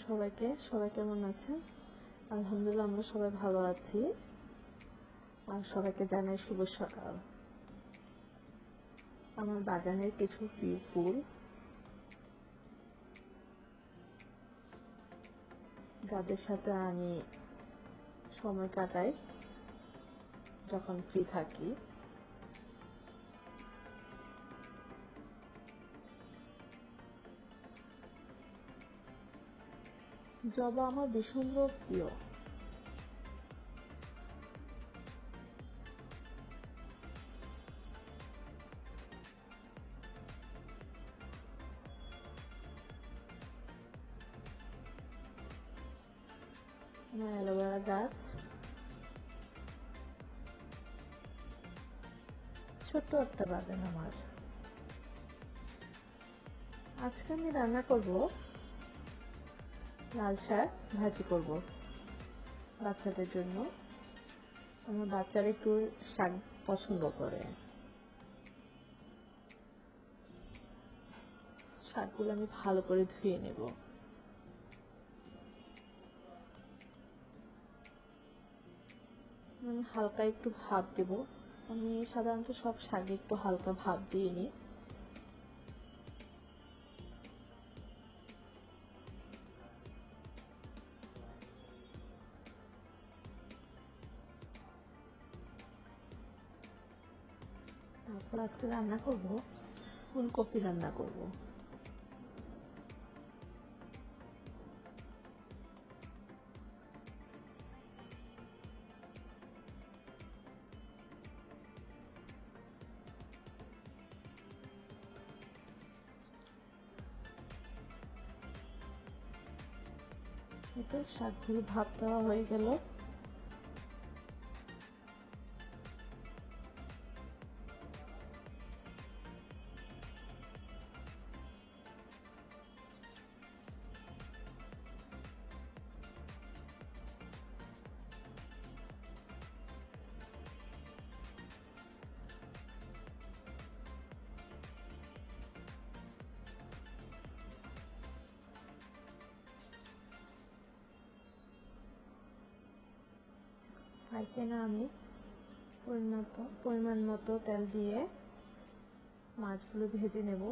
সবাইকে। সবাই কেমন আছেন? আলহামদুলিল্লাহ আমরা সবাই ভালো আছি। আর সবাইকে জানাই শুভ সকাল। আমার বাগানের কিছু প্রিয় ফুল, যাদের সাথে আমি সময় কাটাই যখন ফ্রি থাকি। জবা আমার ভীষণ প্রিয়। আমার অ্যালোভেরা গাছ, ছোট্ট একটা বাগান আমার। আজকে আমি রান্না করব লাল শাক ভাজি করব বাচ্চাদের জন্য। আমার বাচ্চারা একটু শাক পছন্দ করে। শাকগুলো আমি ভালো করে ধুয়ে নেব। আমি হালকা একটু ভাপ দেব। আমি সাধারণত সব শাকে একটু হালকা ভাপ দিয়ে নিই। তারপর আজকে রান্না করব ফুলকপি রান্না করব। এতে শাকগুলো ভাপ দেওয়া হয়ে গেল। ফ্রাই প্যানে আমি পরিমাণ মতো তেল দিয়ে মাছগুলো ভেজে নেব।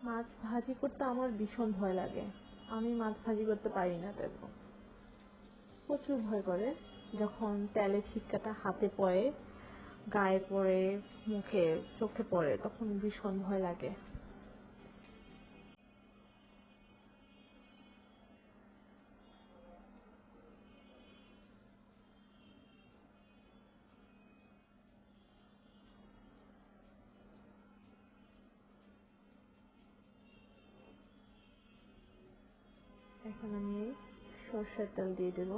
মাছ ভাজি করতে আমার ভীষণ ভয় লাগে। আমি মাছ ভাজি করতে পারি না, তেমন প্রচুর ভয় করে। যখন তেলে ছিটকাটা হাতে পড়ে, গায়ে পড়ে, মুখে চোখে পড়ে, তখন ভীষণ ভয় লাগে। এখন আমি সরষের তেল দিয়ে দেব।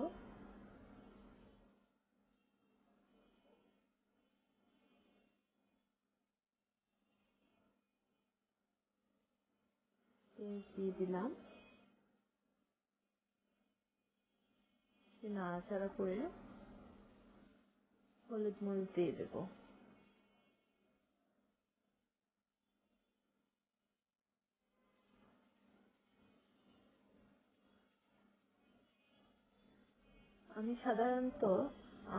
দিয়ে দিলাম, নাড়াচাড়া করে হলুদ মরিচ দিয়ে দেব। আমি সাধারণত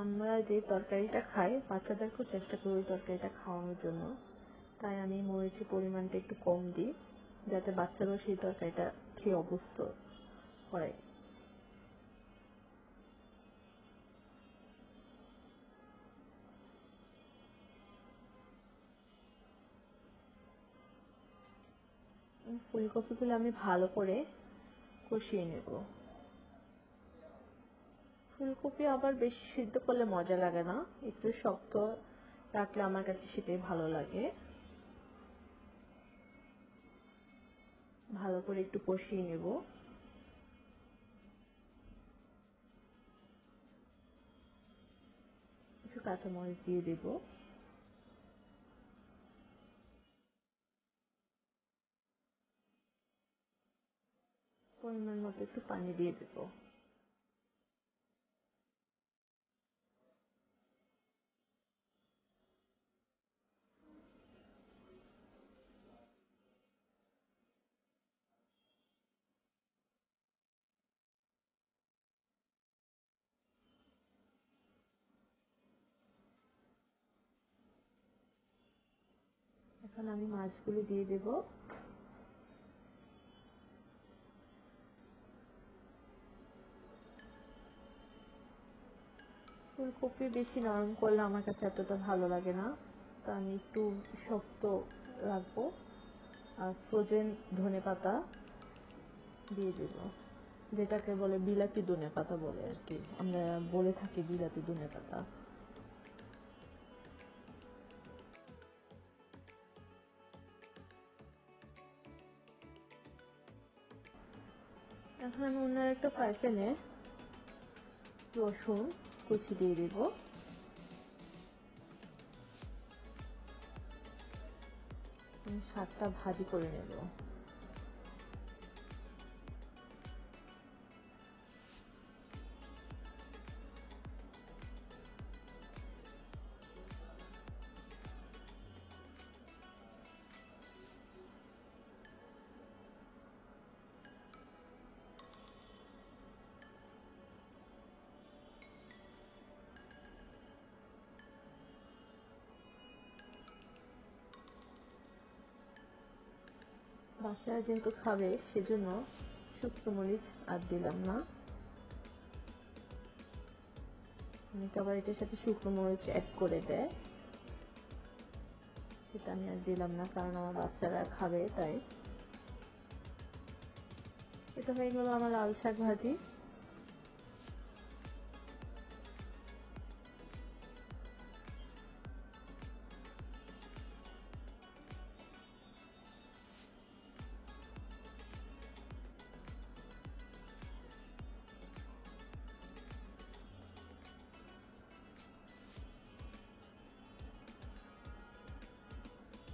আমরা যে তরকারিটা খাই, বাচ্চাদেরকেও চেষ্টা করি ওই তরকারিটা খাওয়ানোর জন্য। তাই আমি মরিচের পরিমাণটা একটু কম দিই, যাতে বাচ্চারাও সেই তরকারিটা খেয়ে অভ্যস্ত হয়। ফুলকপিগুলো আমি ভালো করে কষিয়ে নেব। ফুলকপি আবার বেশি সিদ্ধ করলে মজা লাগে না, একটু শক্ত রাখলে আমার কাছে সেটাই ভালো লাগে। ভালো করে একটু কষিয়ে নেব। কিছু কাঁচামরিচ দিয়ে দেব। পরিমাণ মতো একটু পানি দিয়ে দেব। এখন আমি মাছগুলো দিয়ে দেব। ফুলকপি বেশি নরম করলে আমার কাছে এতটা ভালো লাগে না, তো আমি একটু শক্ত রাখবো। আর ফ্রোজেন ধনেপাতা দিয়ে দেব, যেটাকে বলে বিলাতি ধনেপাতা বলে আর কি, আমরা বলে থাকি বিলাতি ধনেপাতা। এখন আমি অন্য একটা ফ্রাই প্যানে রসুন কুচি দিয়ে দিব। শাকটা ভাজি করে নেব। বাচ্চারা যেহেতু খাবে সেজন্য শুকনো মরিচ আর দিলাম না। অনেকে আবার এটার সাথে শুকনো মরিচ অ্যাড করে দেয়, সেটা আমি আর দিলাম না কারণ আমার বাচ্চারা খাবে তাই। এটা হয়ে গেল আমার লাল শাক ভাজি।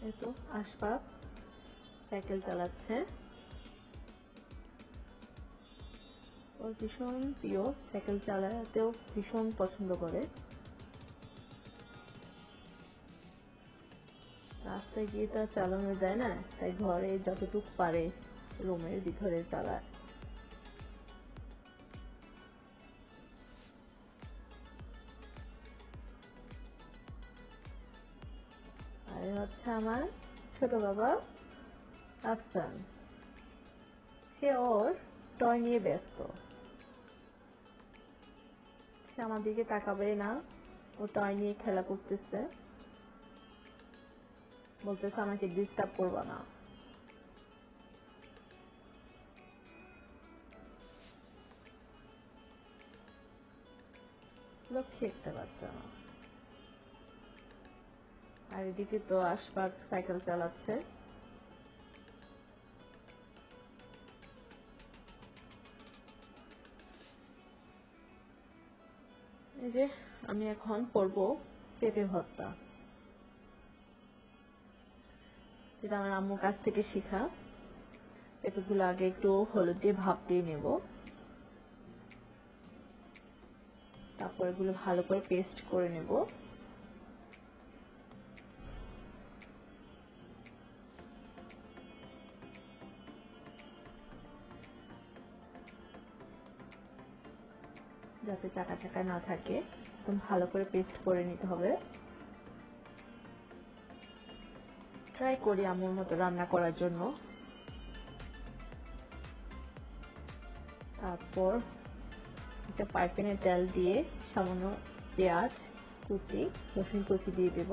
এই তো আশফাক সাইকেল চালাচ্ছে, ওর ভীষণ প্রিয়, সাইকেল চালাতেও ভীষণ পছন্দ করে। রাস্তায় গিয়ে তো আর চালানো যায় না, তাই ঘরে যতটুকু পারে রুমের ভিতরে চালায়। আর হচ্ছে আমার ছোট বাবা আফসান, সে ওর টয় নিয়ে ব্যস্ত, সে আমার দিকে তাকাবে না, ও টয় নিয়ে খেলা করতেছে, বলতেছে আমাকে ডিস্টার্ব করবা না। লক্ষ্মী একটা বাচ্চা আমার। আর এদিকে তো আশফাক সাইকেল চালাচ্ছে। এই যে আমি এখন করব পেঁপে ভর্তা, যেটা আমার আম্মুর কাছ থেকে শেখা। পেঁপেগুলো আগে একটু হলুদ দিয়ে ভাপ দিয়ে নেব, তারপর এগুলো ভালো করে পেস্ট করে নেব। যাতে চাকা চাকা না থাকে, একদম ভালো করে পেস্ট করে নিতে হবে। ট্রাই করি আম্মুর মতো রান্না করার জন্য। তারপর একটা ফ্রাই প্যানে তেল দিয়ে সামান্য পেঁয়াজ কুচি, রসুন কুচি দিয়ে দেব।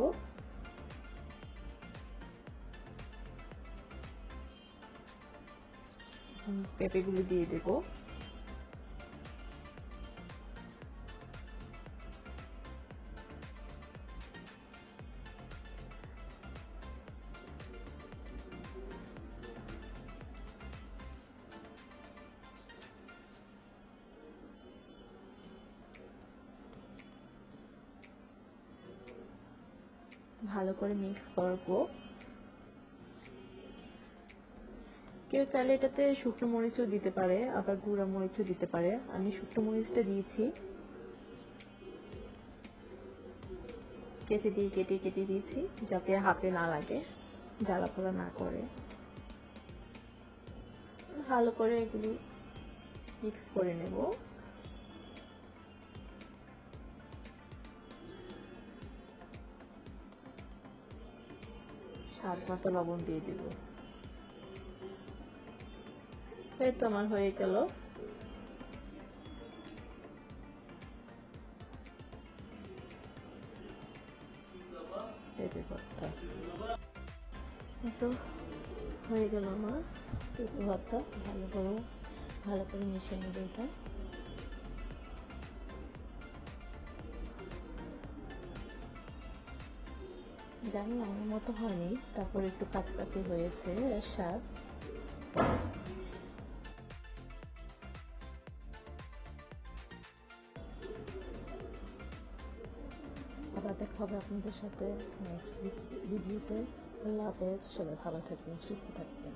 পেঁপেগুলো দিয়ে দেব। ভালো করে মিক্স করব। কেউ চাইলে এটাতে শুকনো মরিচও দিতে পারে, আবার গুঁড়া মরিচও দিতে পারে। আমি শুকনো মরিচটা দিয়েছি, কেটে কেটে দিয়েছি যাতে হাতে না লাগে, জ্বালা পোড়া না করে। ভালো করে এগুলি মিক্স করে নেব। স্বাদ মতো লবণ দিয়ে দিব। এই তো আমার হয়ে গেল। পেঁপে ভর্তা তো হয়ে গেল আমার পেঁপে ভর্তা। ভালো করে মিশিয়ে নেব এটা। জানি আমার মতো হয়নি, তারপর একটু কাছাকাছি হয়েছে স্বাদ। আবার দেখা হবে আপনাদের সাথে নেক্সট ভিডিওতে। আল্লাহ হাফেজ, সবাই ভালো থাকবেন, সুস্থ থাকবেন।